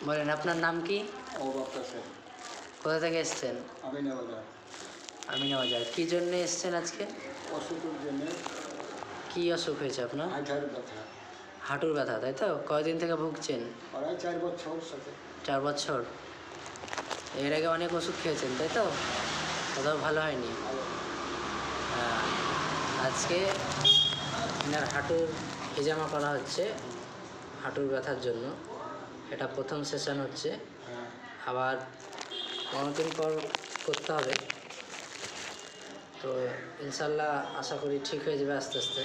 বলেন আপনার নাম কি? কোথা থেকে এসছেন? আমিনাবাজার। কী জন্য এসছেন আজকে? অসুখের জন্য। কী অসুখ হয়েছে আপনার? হাঁটুর ব্যথা। হাঁটুর ব্যথা, তাই তো? কয়দিন থেকে ভুগছেন? প্রায় 4 বছর সাথে। 4 বছর। এর আগে অনেক ওষুধ খেয়েছেন, তাই তো? কোথাও ভালো হয়নি। আজকে এনার হাঁটুর হিজামা করা হচ্ছে হাঁটুর ব্যথার জন্য। এটা প্রথম সেশন হচ্ছে, আবার 15 দিন পর করতে হবে। তো ইনশাল্লাহ আশা করি ঠিক হয়ে যাবে আস্তে আস্তে।